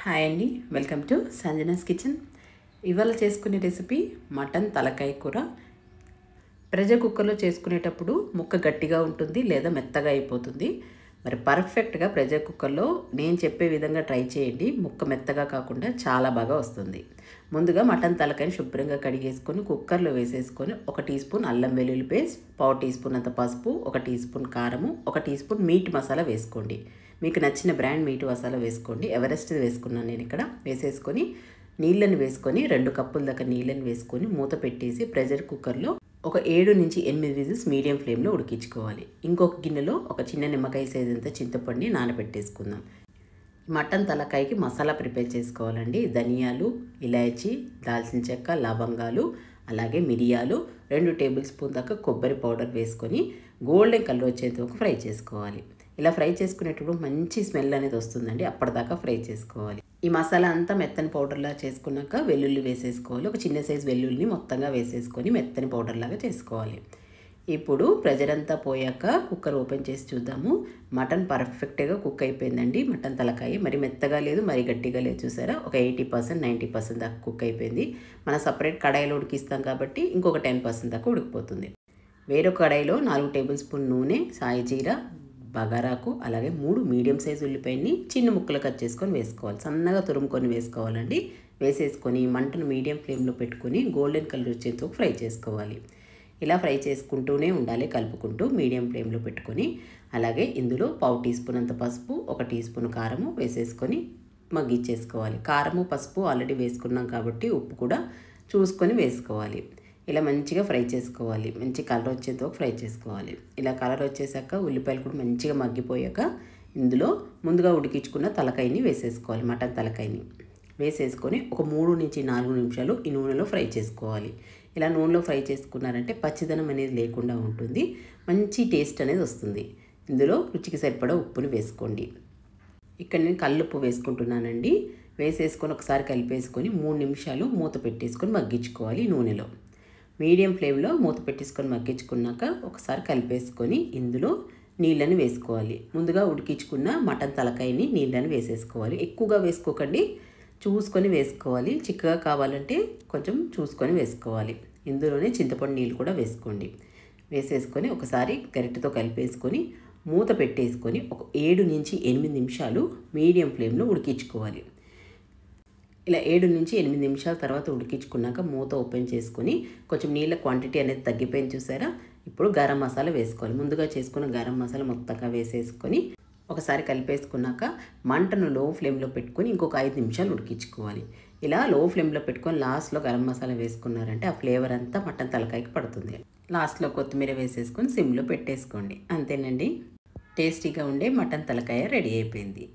Hi అండి, welcome to Sanjana's kitchen. ఇవాళ చేసుకునే రెసిపీ మటన్ తలకాయ కూర. ప్రెషర్ కుక్కర్లో చేసుకునేటప్పుడు ముక్క గట్టిగా ఉంటుంది లేదా మెత్తగా అయిపోతుంది. మరి పర్ఫెక్ట్గా ప్రెషర్ కుక్కర్లో నేను చెప్పే విధంగా ట్రై చేయండి. ముక్క మెత్తగా కాకుండా చాలా బాగా వస్తుంది. ముందుగా మటన్ తలకాయని శుభ్రంగా కడిగేసుకొని కుక్కర్లో వేసేసుకొని 1 టీ స్పూన్ అల్లం వెల్లుల్లి పేస్ట్, 1/4 టీ స్పూన్ అంత పసుపు, 1 టీ స్పూన్ కారము, 1 టీ స్పూన్ మీట్ మసాలా వేసుకోండి. మీకు నచ్చిన బ్రాండ్ మీట్ మసాలా వేసుకోండి. ఎవరెస్ట్ వేసుకున్నాను నేను ఇక్కడ. వేసేసుకొని నీళ్ళని వేసుకొని 2 కప్పుల దాకా నీళ్ళని వేసుకొని మూత పెట్టేసి ప్రెషర్ కుక్కర్లో ఒక 7 నుంచి 8 విజిల్స్ మీడియం ఫ్లేమ్లో ఉడికించుకోవాలి. ఇంకొక గిన్నెలో ఒక చిన్న నిమ్మకాయ సైజ్ అంతా చింతపండుని నానబెట్టేసుకుందాం. మటన్ తలకాయకి మసాలా ప్రిపేర్ చేసుకోవాలండి. ధనియాలు, ఇలాచీ, దాల్చిన చెక్క, లవంగాలు, అలాగే మిరియాలు, 2 టేబుల్ స్పూన్ దాకా కొబ్బరి పౌడర్ వేసుకొని గోల్డెన్ కలర్ వచ్చేంత వరకు ఫ్రై చేసుకోవాలి. ఇలా ఫ్రై చేసుకునేటప్పుడు మంచి స్మెల్ అనేది వస్తుందండి. అప్పటిదాకా ఫ్రై చేసుకోవాలి. ఈ మసాలా అంతా మెత్తని పౌడర్లా చేసుకున్నాక వెల్లుల్లి వేసేసుకోవాలి. ఒక చిన్న సైజు వెల్లుల్లిని మొత్తంగా వేసేసుకొని మెత్తని పౌడర్లాగా చేసుకోవాలి. ఇప్పుడు ప్రెషర్ అంతా పోయాక కుక్కర్ ఓపెన్ చేసి చూద్దాము. మటన్ పర్ఫెక్ట్గా కుక్ అయిపోయిందండి. మటన్ తలకాయ మరి మెత్తగా లేదు, మరి గట్టిగా లేదు. చూసారా, ఒక 80% 90% దాకా కుక్ అయిపోయింది. మనం సపరేట్ కడాయిలో ఉడికిస్తాం కాబట్టి ఇంకొక 10% దాకా ఉడికిపోతుంది. వేరొక కడాయిలో 4 టేబుల్ స్పూన్ నూనె, సాయి జీరా, బగారాకు, అలాగే 3 మీడియం సైజు ఉల్లిపాయని చిన్న ముక్కలు కట్ చేసుకొని వేసుకోవాలి. సన్నగా తురుముకొని వేసుకోవాలండి. వేసేసుకొని మంటను మీడియం ఫ్లేమ్లో పెట్టుకొని గోల్డెన్ కలర్ వచ్చేంత ఫ్రై చేసుకోవాలి. ఇలా ఫ్రై చేసుకుంటూనే ఉండాలి, కలుపుకుంటూ మీడియం ఫ్లేమ్లో పెట్టుకొని. అలాగే ఇందులో 1/4 టీ స్పూన్ అంత పసుపు, 1 టీ స్పూన్ కారము వేసేసుకొని మగ్గిచ్చేసుకోవాలి. కారము పసుపు ఆల్రెడీ వేసుకున్నాం కాబట్టి ఉప్పు కూడా చూసుకొని వేసుకోవాలి. ఇలా మంచిగా ఫ్రై చేసుకోవాలి. మంచి కలర్ వచ్చేంత ఫ్రై చేసుకోవాలి. ఇలా కలర్ వచ్చేసాక ఉల్లిపాయలు కూడా మంచిగా మగ్గిపోయాక ఇందులో ముందుగా ఉడికించుకున్న తలకాయని వేసేసుకోవాలి. మటన్ తలకాయని వేసేసుకొని ఒక 3 నుంచి 4 నిమిషాలు ఈ నూనెలో ఫ్రై చేసుకోవాలి. ఇలా నూనెలో ఫ్రై చేసుకున్నారంటే పచ్చిదనం అనేది లేకుండా ఉంటుంది. మంచి టేస్ట్ అనేది వస్తుంది. ఇందులో రుచికి సరిపడా ఉప్పుని వేసుకోండి. ఇక్కడ నేను కల్లుప్పు వేసుకుంటున్నానండి. వేసేసుకొని ఒకసారి కలిపేసుకొని 3 నిమిషాలు మూత పెట్టేసుకొని మగ్గించుకోవాలి. నూనెలో మీడియం ఫ్లేమ్లో మూత పెట్టేసుకొని మగ్గించుకున్నాక ఒకసారి కలిపేసుకొని ఇందులో నీళ్ళని వేసుకోవాలి. ముందుగా ఉడికించుకున్న మటన్ తలకాయని నీళ్ళని వేసేసుకోవాలి. ఎక్కువగా వేసుకోకండి, చూసుకొని వేసుకోవాలి. చిక్కగా కావాలంటే కొంచెం చూసుకొని వేసుకోవాలి. ఇందులోనే చింతపండు నీళ్ళు కూడా వేసుకోండి. వేసేసుకొని ఒకసారి గరిటెతో కలిపేసుకొని మూత పెట్టేసుకొని ఒక 7 నుంచి 8 నిమిషాలు మీడియం ఫ్లేమ్లో ఉడికించుకోవాలి. ఇలా 7 నుంచి 8 నిమిషాల తర్వాత ఉడికించుకున్నాక మూత ఓపెన్ చేసుకొని కొంచెం నీళ్ళ క్వాంటిటీ అనేది తగ్గిపోయింది. చూసారా, ఇప్పుడు గరం మసాలా వేసుకోవాలి. ముందుగా చేసుకున్న గరం మసాలా మొత్తంగా వేసేసుకొని ఒకసారి కలిపేసుకున్నాక మంటను లో ఫ్లేమ్లో పెట్టుకొని ఇంకొక 5 నిమిషాలు ఉడికించుకోవాలి. ఇలా లో ఫ్లేమ్లో పెట్టుకొని లాస్ట్లో గరం మసాలా వేసుకున్నారంటే ఆ ఫ్లేవర్ అంతా మటన్ తలకాయకి పడుతుంది. లాస్ట్లో కొత్తిమీర వేసేసుకొని సిమ్లో పెట్టేసుకోండి. అంతేనండి, టేస్టీగా ఉండే మటన్ తలకాయ రెడీ అయిపోయింది.